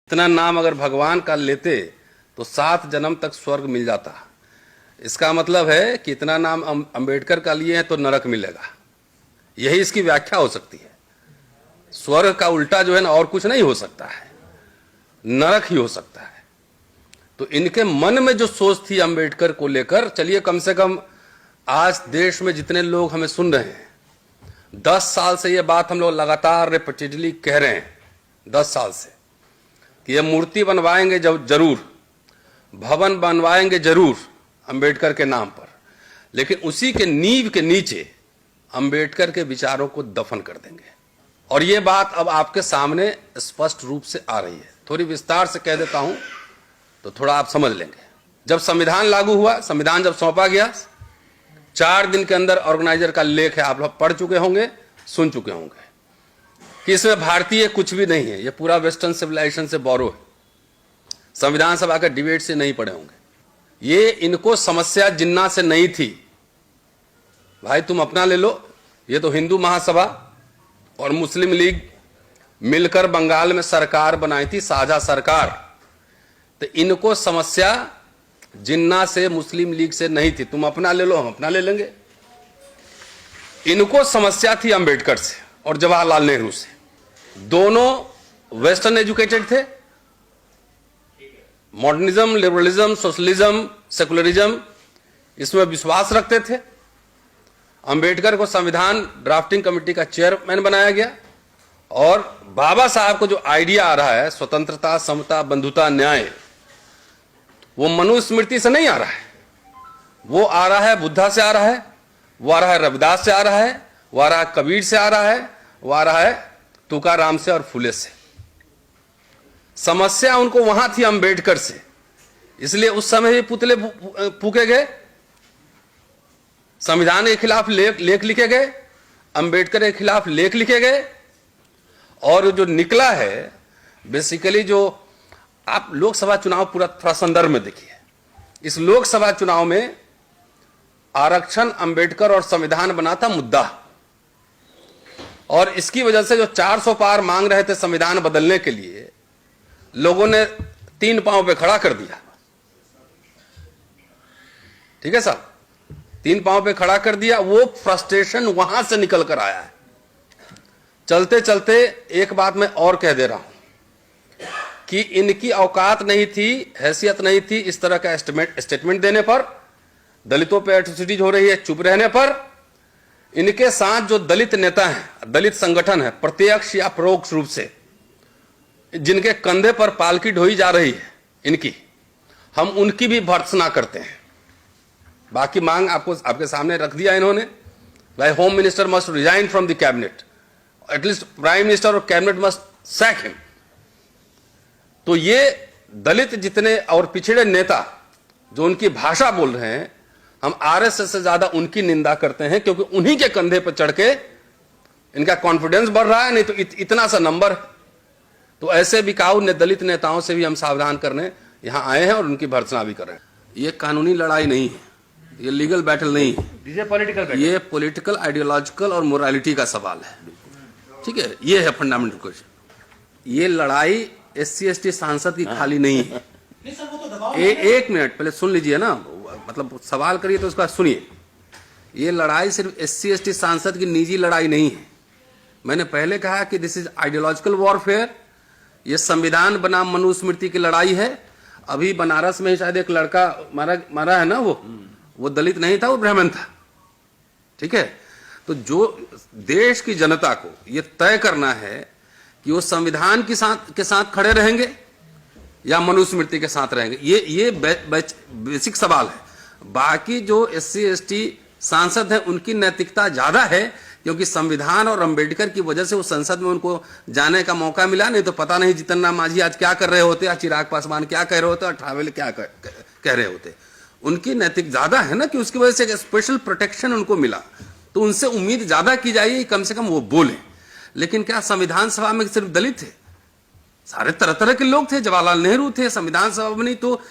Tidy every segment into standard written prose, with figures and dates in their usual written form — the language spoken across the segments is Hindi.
इतना नाम अगर भगवान का लेते तो 7 जन्म तक स्वर्ग मिल जाता। इसका मतलब है कि इतना नाम अंबेडकर का लिए हैं तो नरक मिलेगा। यही इसकी व्याख्या हो सकती है। स्वर्ग का उल्टा जो है ना और कुछ नहीं हो सकता है, नरक ही हो सकता है। तो इनके मन में जो सोच थी अंबेडकर को लेकर, चलिए कम से कम आज देश में जितने लोग हमें सुन रहे हैं, 10 साल से ये बात हम लोग लगातार रिपीटेडली कह रहे हैं, 10 साल से, कि ये मूर्ति बनवाएंगे जरूर, भवन बनवाएंगे जरूर अंबेडकर के नाम पर, लेकिन उसी के नींव के नीचे अंबेडकर के विचारों को दफन कर देंगे। और ये बात अब आपके सामने स्पष्ट रूप से आ रही है। थोड़ी विस्तार से कह देता हूं तो थोड़ा आप समझ लेंगे। जब संविधान लागू हुआ, संविधान जब सौंपा गया, 4 दिन के अंदर ऑर्गेनाइजर का लेख है, आप लोग पढ़ चुके होंगे, सुन चुके होंगे, कि इसमें भारतीय कुछ भी नहीं है, ये पूरा वेस्टर्न सिविलाइजेशन से बोरो है। संविधान सभा के डिबेट से नहीं पढ़े होंगे। ये इनको समस्या जिन्ना से नहीं थी। भाई तुम अपना ले लो, ये तो हिंदू महासभा और मुस्लिम लीग मिलकर बंगाल में सरकार बनाई थी, साझा सरकार। तो इनको समस्या जिन्ना से, मुस्लिम लीग से नहीं थी। तुम अपना ले लो, हम अपना ले लेंगे। इनको समस्या थी अंबेडकर से और जवाहरलाल नेहरू से। दोनों वेस्टर्न एजुकेटेड थे, मॉडर्निज्म, लिबरलिज्म, सोशलिज्म, सेकुलरिज्म, इसमें विश्वास रखते थे। अंबेडकर को संविधान ड्राफ्टिंग कमेटी का चेयरमैन बनाया गया और बाबा साहब को जो आइडिया आ रहा है स्वतंत्रता, समता, बंधुता, न्याय, वो मनुस्मृति से नहीं आ रहा है, वो आ रहा है बुद्धा से आ रहा है, वो आ रहा है रविदास से आ रहा है, वो आ रहा है कबीर से आ रहा है, वो आ रहा है तुकाराम से और फुले से। समस्या उनको वहां थी अंबेडकर से, इसलिए उस समय भी पुतले फूके गए, संविधान के खिलाफ लेख लिखे गए, अंबेडकर के खिलाफ लेख लिखे गए। और जो निकला है बेसिकली, जो आप लोकसभा चुनाव पूरा थोड़ा संदर्भ में देखिए। इस लोकसभा चुनाव में आरक्षण अंबेडकर और संविधान बना था मुद्दा, और इसकी वजह से जो 400 पार मांग रहे थे संविधान बदलने के लिए, लोगों ने 3 पांव पे खड़ा कर दिया। ठीक है साहब, 3 पांव पे खड़ा कर दिया। वो फ्रस्ट्रेशन वहां से निकल कर आया है। चलते चलते एक बात मैं और कह दे रहा हूं कि इनकी औकात नहीं थी, हैसियत नहीं थी इस तरह का स्टेटमेंट देने पर। दलितों पे एट्रोसिटीज हो रही है चुप रहने पर। इनके साथ जो दलित नेता हैं, दलित संगठन है, प्रत्यक्ष या परोक्ष रूप से जिनके कंधे पर पालकी ढोई जा रही है इनकी, हम उनकी भी भर्त्सना करते हैं। बाकी मांग आपके सामने रख दिया इन्होंने। भाई home minister must resign from the cabinet, at least prime minister और कैबिनेट मस्ट सैक हिम। तो ये दलित जितने और पिछड़े नेता जो उनकी भाषा बोल रहे हैं, हम आरएसएस से ज्यादा उनकी निंदा करते हैं, क्योंकि उन्हीं के कंधे पर चढ़ के इनका कॉन्फिडेंस बढ़ रहा है, नहीं तो इतना सा नंबर। तो ऐसे बिकाऊ दलित नेताओं से भी हम सावधान करने यहां आए हैं और उनकी भर्त्सना भी कर रहे हैं। ये कानूनी लड़ाई नहीं है, ये लीगल बैटल नहीं है, ये पॉलिटिकल, आइडियोलॉजिकल और मोरालिटी का सवाल है। ठीक है, ये है फंडामेंटल क्वेश्चन। ये लड़ाई SC/ST सांसद की खाली नहीं है। एक मिनट पहले सुन लीजिए ना, मतलब सवाल करिए तो उसका सुनिए। ये लड़ाई सिर्फ SC/ST सांसद की निजी लड़ाई नहीं है। मैंने पहले कहा कि दिस इज आइडियोलॉजिकल वॉरफेयर। ये संविधान बनाम मनुस्मृति की लड़ाई है। अभी बनारस में ही शायद एक लड़का मारा है ना, वो दलित नहीं था, वो ब्राह्मण था। ठीक है, तो जो देश की जनता को ये तय करना है कि वो संविधान के साथ खड़े रहेंगे या मनुस्मृति के साथ रहेंगे, ये बेसिक सवाल है। बाकी जो SC/ST सांसद हैं उनकी नैतिकता ज्यादा है, क्योंकि संविधान और अंबेडकर की वजह से उस संसद में उनको जाने का मौका मिला। नहीं तो पता नहीं जीतन राम मांझी आज क्या कर रहे होते, या चिराग पासवान क्या कह रहे होते, और ट्रैवल क्या कह रहे होते। उनकी नैतिक ज्यादा है ना, कि उसकी वजह से एक स्पेशल प्रोटेक्शन उनको मिला। तो उनसे उम्मीद ज्यादा की जाएगी, कम से कम वो बोले। लेकिन क्या संविधान सभा में सिर्फ दलित थे? सारे तरह तरह के लोग थे। जवाहरलाल नेहरू थे संविधान सभा में, नहीं तो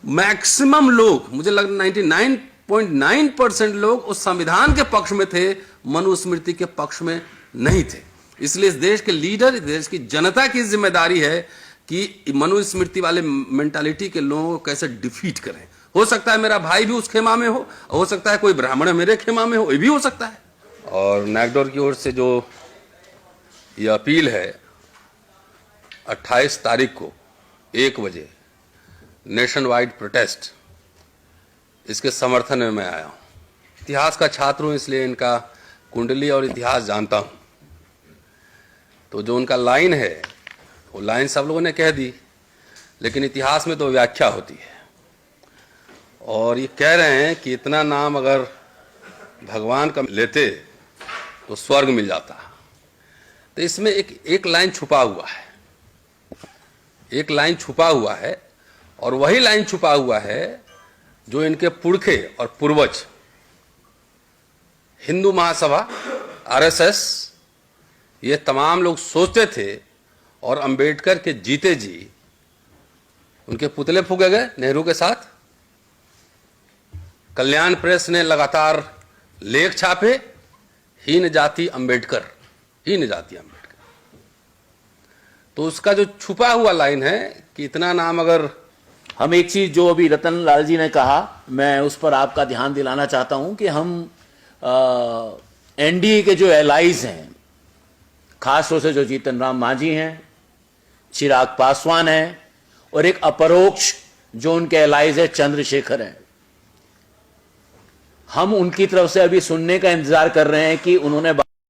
मैक्सिमम लोग, मुझे लगता 99.9% लोग उस संविधान के पक्ष में थे, मनुस्मृति के पक्ष में नहीं थे। इसलिए इस देश के लीडर, इस देश की जनता की जिम्मेदारी है कि मनुस्मृति वाले मेंटालिटी के लोगों को कैसे डिफीट करें। हो सकता है मेरा भाई भी उस खेमा में हो सकता है कोई ब्राह्मण मेरे खेमा में हो, ये भी हो सकता है। और नैकडोर की ओर से जो ये अपील है 28 तारीख को 1 बजे नेशन वाइड प्रोटेस्ट, इसके समर्थन में मैं आया हूं। इतिहास का छात्र हूं इसलिए इनका कुंडली और इतिहास जानता हूं। तो जो उनका लाइन है वो लाइन सब लोगों ने कह दी, लेकिन इतिहास में तो व्याख्या होती है। और ये कह रहे हैं कि इतना नाम अगर भगवान का लेते तो स्वर्ग मिल जाता। तो इसमें एक लाइन छुपा हुआ है, एक लाइन छुपा हुआ है, और वही लाइन छुपा हुआ है जो इनके पुरखे और पूर्वज हिंदू महासभा, आरएसएस, ये तमाम लोग सोचते थे। और अंबेडकर के जीते जी उनके पुतले फूके गए नेहरू के साथ। कल्याण प्रेस ने लगातार लेख छापे, हीन जाति अंबेडकर, हीन जाति अंबेडकर। तो उसका जो छुपा हुआ लाइन है कि इतना नाम अगर हम एक चीज जो अभी रतन लाल जी ने कहा, मैं उस पर आपका ध्यान दिलाना चाहता हूं कि हम एनडीए के जो एलाइज हैं, खासतौर से जो जीतन राम मांझी हैं, चिराग पासवान हैं, और एक अपरोक्ष जो उनके एलाइज है चंद्रशेखर हैं, हम उनकी तरफ से अभी सुनने का इंतजार कर रहे हैं कि उन्होंने